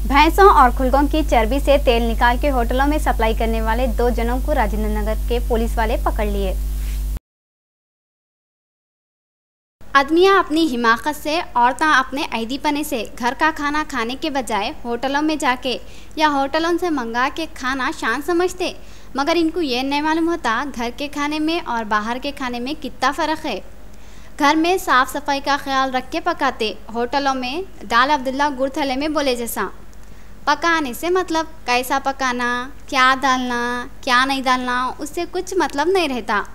भैंसों और खुलगों की चर्बी से तेल निकाल के होटलों में सप्लाई करने वाले 2 जनों को राजेंद्र नगर के पुलिस वाले पकड़ लिए। आदमियां अपनी हिमाकत से, औरतें अपने ऐदीपने से घर का खाना खाने के बजाय होटलों में जाके या होटलों से मंगा के खाना शान समझते, मगर इनको ये नहीं मालूम होता घर के खाने में और बाहर के खाने में कितना फ़र्क है। घर में साफ़ सफाई का ख्याल रख के पकाते, होटलों में दाल अब्दुल्ला गुड़ थले में बोले जैसा। पकाने से मतलब कैसा पकाना, क्या डालना क्या नहीं डालना, उससे कुछ मतलब नहीं रहता।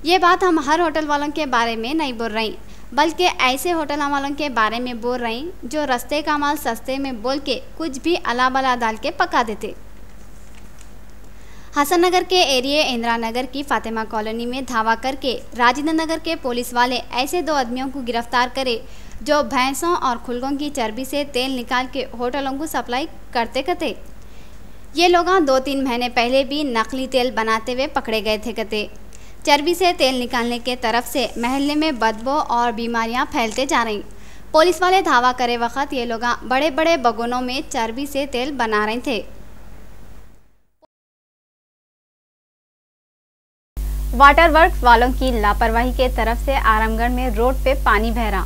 ये बात हम हर होटल वालों के बारे में नहीं बोल रही, बल्कि ऐसे होटल वालों के बारे में बोल रही जो रस्ते का माल सस्ते में बोल के कुछ भी अला बला डाल के पका देते। हसन नगर के एरिया इंदिरा नगर की फातिमा कॉलोनी में धावा करके राजेंद्र नगर के पुलिस वाले ऐसे 2 आदमियों को गिरफ्तार करे जो भैंसों और खुलगों की चर्बी से तेल निकाल के होटलों को सप्लाई करते। ये लोग 2-3 महीने पहले भी नकली तेल बनाते हुए पकड़े गए थे कते। चर्बी से तेल निकालने के तरफ से महल्ले में बदबू और बीमारियां फैलते जा रही। पुलिस वाले धावा करे वक्त ये लोग बड़े बड़े बगोनों में चर्बी से तेल बना रहे थे। वाटर वर्क्स वालों की लापरवाही के तरफ से आरामगढ़ में रोड पे पानी बह रहा।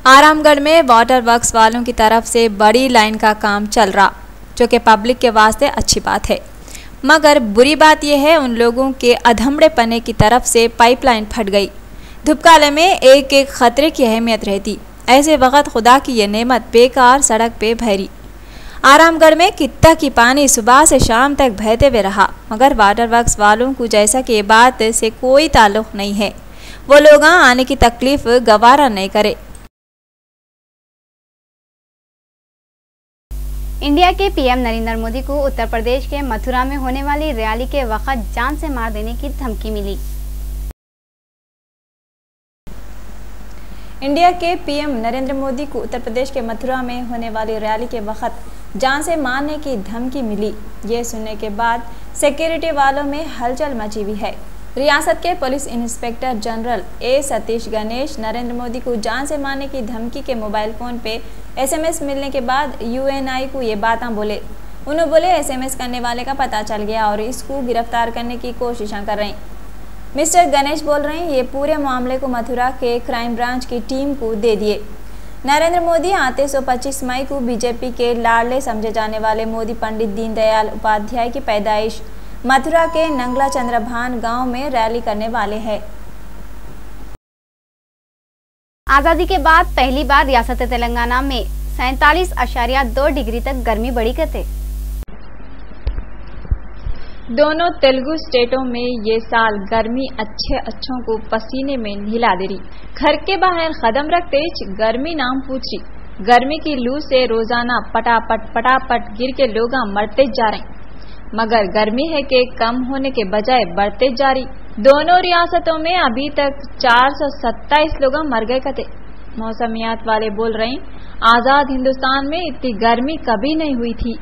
आरामगढ़ में वाटर वर्क्स वालों की तरफ से बड़ी लाइन का काम चल रहा, जो कि पब्लिक के वास्ते अच्छी बात है, मगर बुरी बात यह है उन लोगों के अधमड़े पने की तरफ से पाइपलाइन फट गई। धूपकाले में एक एक खतरे की अहमियत रहती, ऐसे वक्त खुदा की यह नेमत बेकार सड़क पे बहरी। आरामगढ़ में कितना की पानी सुबह से शाम तक बहते हुए रहा, मगर वाटर वर्क्स वालों को जैसा कि ये बात से कोई ताल्लुक़ नहीं है, वो लोग आने की तकलीफ गवारा नहीं करे। इंडिया के पीएम नरेंद्र मोदी को उत्तर प्रदेश के मथुरा में होने वाली रैली के वक्त जान से मार देने की धमकी मिली। इंडिया के पीएम नरेंद्र मोदी को उत्तर प्रदेश के मथुरा में होने वाली रैली के वक्त जान से मारने की धमकी मिली। ये सुनने के बाद सिक्योरिटी वालों में हलचल मची हुई है। रियासत के police inspector general A Satish Ganesh Narendra Modi को जान से मारने की धमकी के मोबाइल फ़ोन पे एसएमएस मिलने के बाद यूएनआई को ये बातें बोले। उन्होंने बोले एसएमएस करने वाले का पता चल गया और इसको गिरफ्तार करने की कोशिशें कर रहे हैं। मिस्टर गणेश बोल रहे हैं ये पूरे मामले को मथुरा के क्राइम ब्रांच की टीम को दे दिए। नरेंद्र मोदी आते 25 मई को बीजेपी के लाडले समझे जाने वाले मोदी पंडित दीनदयाल उपाध्याय की पैदाइश मथुरा के नंगला चंद्रभान गांव में रैली करने वाले हैं। आज़ादी के बाद पहली बार रियासत तेलंगाना में 47.2 डिग्री तक गर्मी बढ़ी करते। दोनों तेलुगु स्टेटों में ये साल गर्मी अच्छों को पसीने में नहला दे रही। घर के बाहर कदम रखते गर्मी नाम पूछ रही। गर्मी की लू से रोजाना पटापट गिर के लोग मरते जा रहे, मगर गर्मी है कि कम होने के बजाय बढ़ते जा रही। दोनों रियासतों में अभी तक 427 लोग मर गए कते। मौसमियात वाले बोल रहे आजाद हिंदुस्तान में इतनी गर्मी कभी नहीं हुई थी।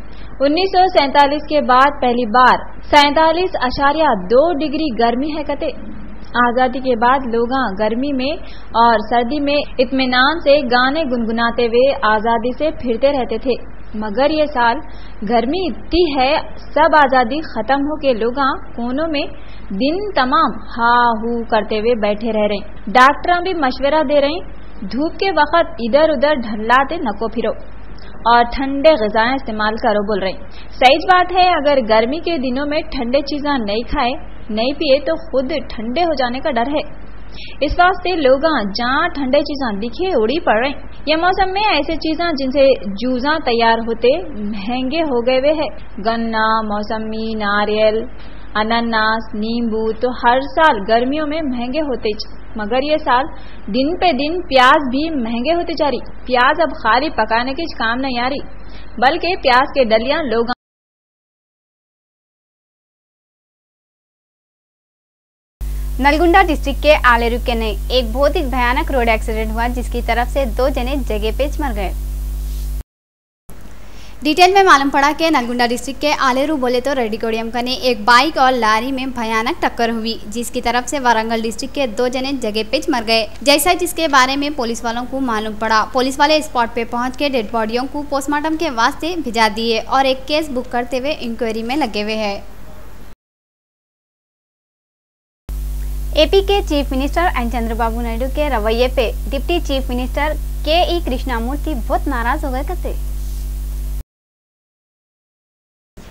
1947 के बाद पहली बार 47.2 डिग्री गर्मी है कते। आजादी के बाद लोग गर्मी में और सर्दी में इत्मीनान से गाने गुनगुनाते हुए आजादी से फिरते रहते थे, मगर ये साल गर्मी इतनी है सब आजादी खत्म हो के लोग कोनों में दिन तमाम हा हू करते हुए बैठे रह रहे। डॉक्टर भी मशवरा दे रहे धूप के वक्त इधर उधर ढल्लाते नको फिरो और ठंडे ग़िज़ाएं इस्तेमाल करो बोल रहे। सही बात है, अगर गर्मी के दिनों में ठंडे चीज़ें नहीं खाए नहीं पिए तो खुद ठंडे हो जाने का डर है। इस वास्ते लोग जहाँ ठंडे चीज़ें दिखे उड़ी पड़ रहे। यह मौसम में ऐसे चीज़ें जिनसे जूसा तैयार होते महंगे हो गए हुए है। गन्ना, मौसमी, नारियल, अनानास, नींबू तो हर साल गर्मियों में महंगे होते, मगर ये साल दिन पे दिन प्याज भी महंगे होते जा रही। प्याज अब खाली पकाने की काम नहीं आ रही, बल्कि प्याज के डलियां लोग नलगुंडा डिस्ट्रिक्ट के आलेरू के नए एक बहुत ही भयानक रोड एक्सीडेंट हुआ, जिसकी तरफ से 2 जने जगह पे मर गए। डिटेल में मालूम पड़ा कि नलगुंडा डिस्ट्रिक्ट के आलेरू बोले तो रेडिकोडियम का ने एक बाइक और लारी में भयानक टक्कर हुई, जिसकी तरफ से वारंगल डिस्ट्रिक्ट के 2 जने जगह पे मर गए, जैसा जिसके बारे में पुलिस वालों को मालूम पड़ा। पुलिस वाले स्पॉट पे पहुंच के डेड बॉडियों को पोस्टमार्टम के वास्ते भिजा दिए और एक केस बुक करते हुए इंक्वायरी में लगे हुए हैं। एपी के chief minister N Chandrababu Naidu के रवैये पे deputy chief minister K E. Krishnamurthy बहुत नाराज हो गए कहते।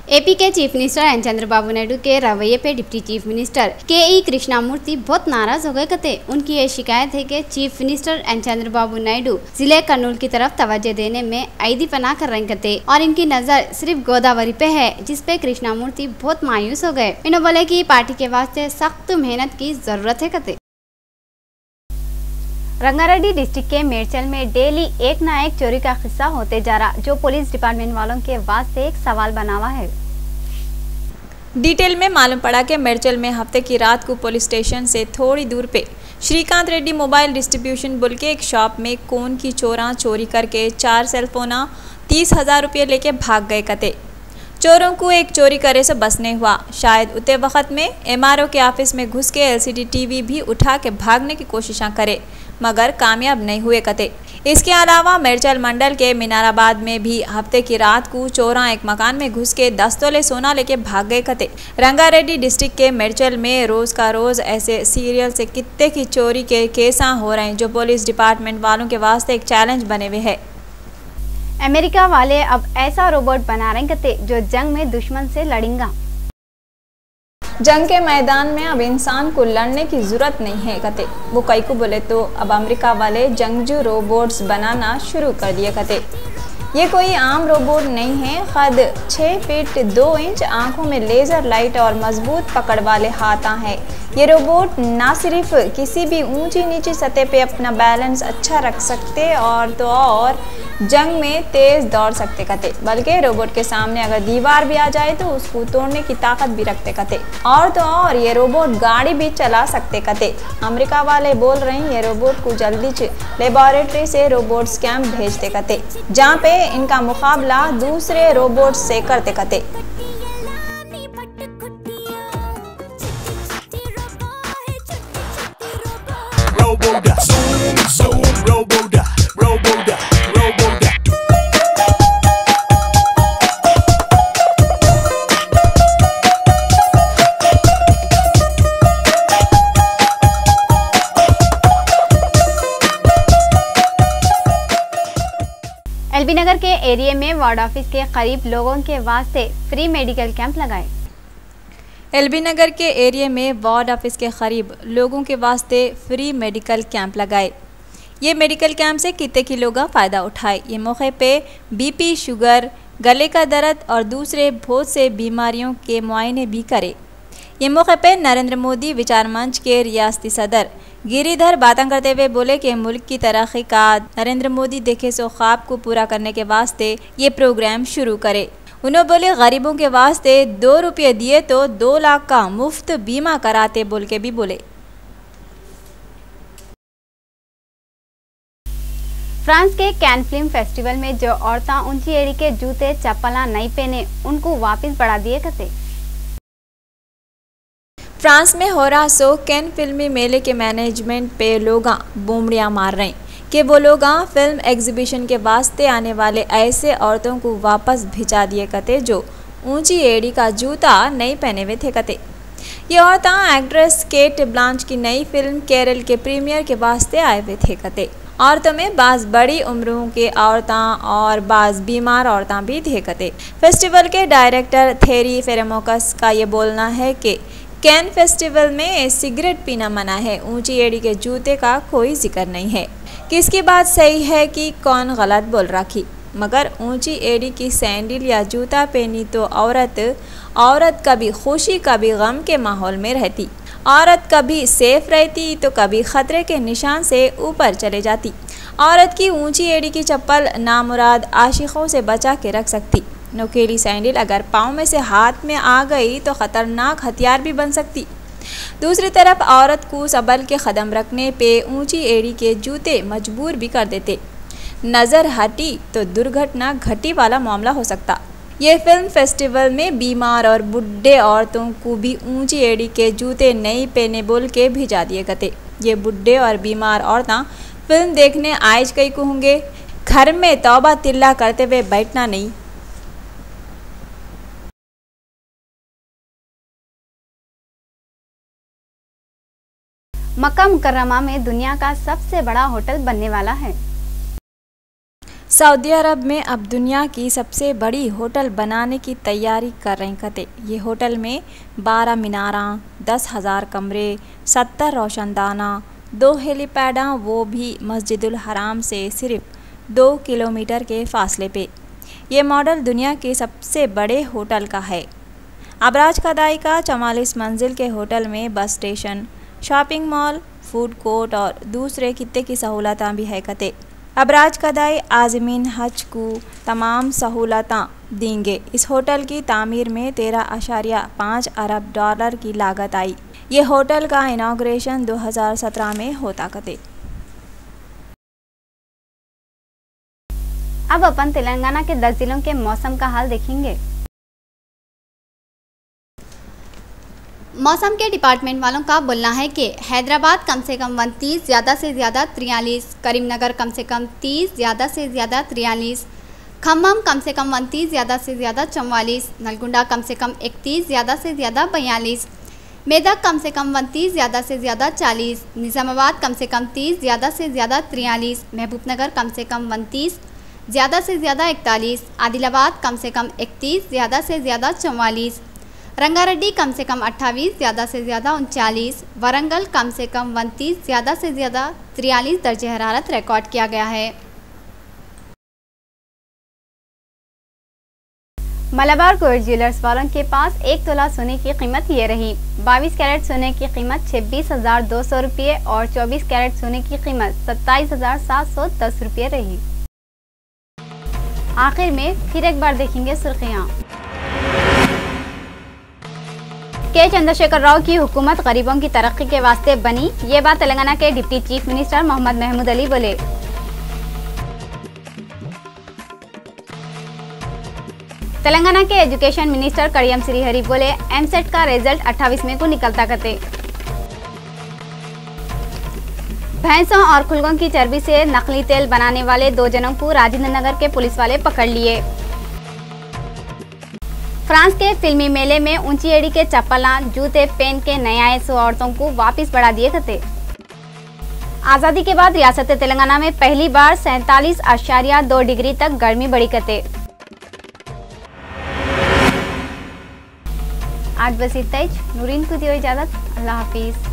एपी के chief minister N Chandrababu Naidu के रवैये पे deputy chief minister K E. Krishnamurthy बहुत नाराज हो गए कहते। उनकी ये शिकायत है कि chief minister N Chandrababu Naidu जिले कर्नूल की तरफ तवज्जो देने में आईदी पना कर रहे कहते और इनकी नजर सिर्फ गोदावरी पे है, जिसपे कृष्णामूर्ति बहुत मायूस हो गए। इन्होंने बोले कि पार्टी के वास्ते सख्त मेहनत की जरूरत है कहते। रंगारेड्डी डिस्ट्रिक्ट के मेरचल में डेली एक ना एक चोरी का किस्सा होते जा रहा, जो पुलिस डिपार्टमेंट वालों के वास्ते एक सवाल बना हुआ है। डिटेल में मालूम पड़ा कि मेरचल में हफ्ते की रात को पुलिस स्टेशन से थोड़ी दूर पे श्रीकांत रेड्डी मोबाइल डिस्ट्रीब्यूशन बुल के एक शॉप में कोन की चोरा चोरी करके 4 सेलफोना 30,000 रुपये लेके भाग गए कते। चोरों को एक चोरी करे से बसने हुआ, शायद उतने वक्त में एमआरओ के ऑफिस में घुस के एलसीडी टीवी भी उठा के भागने की कोशिशें करे, मगर कामयाब नहीं हुए कते। इसके अलावा मेरचल मंडल के मीनाराबाद में भी हफ्ते की रात को चोरा एक मकान में घुस के 10 तोले सोना लेके भाग गए कते। रंगारेड्डी डिस्ट्रिक्ट के मेरचल में रोज का रोज ऐसे सीरियल से कितने की चोरी के केसा हो रहे हैं, जो पुलिस डिपार्टमेंट वालों के वास्ते एक चैलेंज बने हुए है। अमेरिका वाले अब ऐसा रोबोट बना रहे कहते जो जंग में दुश्मन से लड़ेगा। जंग के मैदान में अब इंसान को लड़ने की जरूरत नहीं है कहते। वो कई को बोले तो अब अमेरिका वाले जंगजू रोबोट्स बनाना शुरू कर दिए कहते। ये कोई आम रोबोट नहीं है, कद 6 फीट 2 इंच, आंखों में लेजर लाइट और मजबूत पकड़ वाले हाथा है। ये रोबोट ना सिर्फ किसी भी ऊंची नीची सतह पे अपना बैलेंस अच्छा रख सकते और तो और जंग में तेज दौड़ सकते कहते, बल्कि रोबोट के सामने अगर दीवार भी आ जाए तो उसको तोड़ने की ताकत भी रखते कहते। और तो और ये रोबोट गाड़ी भी चला सकते कहते। अमेरिका वाले बोल रहे हैं ये रोबोट को जल्दी लेबोरेटरी से रोबोट्स कैंप भेजते कहते, जहाँ पे इनका मुकाबला दूसरे रोबोट से करते कहते। एलबी नगर के एरिया में वार्ड ऑफिस के करीब लोगों के वास्ते फ्री मेडिकल कैंप लगाए। एलबी नगर के एरिया में वार्ड ऑफिस के करीब लोगों के वास्ते फ्री मेडिकल कैंप लगाए। ये मेडिकल कैंप से कितने की लोग फ़ायदा उठाए। ये मौके पे बीपी, शुगर, गले का दर्द और दूसरे बहुत से बीमारियों के मुआयने भी करे। ये मौके पे नरेंद्र मोदी विचार मंच के रियासती सदर गिरिधर बातें करते हुए बोले कि मुल्क की तरक्की का नरेंद्र मोदी देखे सो ख्वाब को पूरा करने के वास्ते ये प्रोग्राम शुरू करे। उन्होंने बोले गरीबों के वास्ते 2 रुपये दिए तो 2 लाख का मुफ्त बीमा कराते बोल के भी बोले। फ्रांस के कैन फिल्म फेस्टिवल में जो औरतें ऊंची एड़ी के जूते चप्पला नहीं पहने उनको वापस बढ़ा दिए कहते। फ्रांस में हो रहा सो कैन फिल्मी मेले के मैनेजमेंट पे लोग बूमड़ियाँ मार रहे हैं कि वो लोग फिल्म एग्जीबिशन के वास्ते आने वाले ऐसे औरतों को वापस भिजा दिए कहते जो ऊंची एड़ी का जूता नहीं पहने हुए थे कहते। ये औरतें एक्ट्रेस केट ब्लांच की नई फिल्म केरल के प्रीमियर के वास्ते आए हुए थे कहते। औरतों में बाज़ बड़ी उम्रों के औरतें और बाज़ बीमार औरतें भी थे कहते। फेस्टिवल के डायरेक्टर थेरी फेरेमोकस का ये बोलना है कि कैन फेस्टिवल में सिगरेट पीना मना है, ऊंची एड़ी के जूते का कोई जिक्र नहीं है। किसकी बात सही है कि कौन गलत बोल रखी, मगर ऊंची एड़ी की सैंडल या जूता पहनी तो औरत कभी खुशी कभी गम के माहौल में रहती। औरत कभी सेफ रहती तो कभी खतरे के निशान से ऊपर चले जाती। औरत की ऊंची एड़ी की चप्पल नामुराद आशिकों से बचा के रख सकती। नोकेली सैंडल अगर पाँव में से हाथ में आ गई तो ख़तरनाक हथियार भी बन सकती। दूसरी तरफ औरत को सबल के कदम रखने पे ऊंची एड़ी के जूते मजबूर भी कर देते। नज़र हटी तो दुर्घटना घटी वाला मामला हो सकता। ये फिल्म फेस्टिवल में बीमार और बुढ़े औरतों को भी ऊंची एड़ी के जूते नहीं पहने बोल के भिजा दिए गए। ये बुढ़े और बीमार औरतें फिल्म देखने आज कई को होंगे, घर में तौबा तिल्ला करते हुए बैठना नहीं। मक्का मुकर्रमा में दुनिया का सबसे बड़ा होटल बनने वाला है। सऊदी अरब में अब दुनिया की सबसे बड़ी होटल बनाने की तैयारी कर रही कते। ये होटल में 12 मीनारा, 10,000 कमरे, 70 रोशनदाना, 2 हेलीपैडा, वो भी मस्जिदुल हराम से सिर्फ 2 किलोमीटर के फासले पे। ये मॉडल दुनिया के सबसे बड़े होटल का है। अबराज कदाई का 44 मंजिल के होटल में bus station, shopping mall, food court और दूसरे कित्ते की सहूलतां भी है कते। अबराज कदाई आज़मीन हज को तमाम सहूलतां देंगे। इस होटल की तामीर में 13.5 अरब डॉलर की लागत आई। ये होटल का इनॉग्रेशन 2017 में होता कते। अब अपन तेलंगाना के 10 जिलों के मौसम का हाल देखेंगे। मौसम के डिपार्टमेंट वालों का बोलना है कि हैदराबाद कम से कम 29, ज़्यादा से ज़्यादा 43, करीमनगर कम से कम 30, ज़्यादा से ज़्यादा 43, खम्मम कम से कम 29, ज़्यादा से ज़्यादा 44, नलगुंडा कम से कम 31, ज़्यादा से ज़्यादा 42, मेदक कम से कम 29, ज़्यादा से ज़्यादा 40, निज़ामाबाद कम से कम 30, ज़्यादा से ज़्यादा 43, महबूबनगर कम से कम 29, ज़्यादा से ज़्यादा 41, आदिलाबाद कम से कम 31, ज़्यादा से ज़्यादा 44, रंगारेड्डी कम से कम 28, ज़्यादा से ज़्यादा 39, वरंगल कम से कम 29, ज़्यादा से ज़्यादा 43 दर्जे हरारत रिकॉर्ड किया गया है। मलाबार गोल्ड ज्वेलर्स वालों के पास 1 तोला सोने की कीमत ये रही। 22 कैरेट सोने की कीमत 26,200 रुपये और 24 कैरेट सोने की कीमत 27,710 रुपये रही। आखिर में फिर एक बार देखेंगे सुर्खियाँ। के चंद्रशेखर राव की हुकूमत गरीबों की तरक्की के वास्ते बनी, ये बात तेलंगाना के deputy chief minister Mohammed Mahmood Ali बोले। तेलंगाना के एजुकेशन मिनिस्टर कड़ियम श्रीहरि बोले, एमसेट का रिजल्ट 28 मई को निकलता करते। भैंसों और खुलगों की चर्बी से नकली तेल बनाने वाले 2 जनों को राजेंद्र नगर के पुलिस वाले पकड़ लिए। फ्रांस के फिल्मी मेले में ऊंची एड़ी के चप्पलां जूते पहन के नए आए 100 औरतों को वापस बढ़ा दिए थे। आज़ादी के बाद रियासत तेलंगाना में पहली बार 47.2 डिग्री तक गर्मी बढ़ी कते। आज बस इतना ही। नूरीन को दियो इजाजत। अल्लाह हाफिज।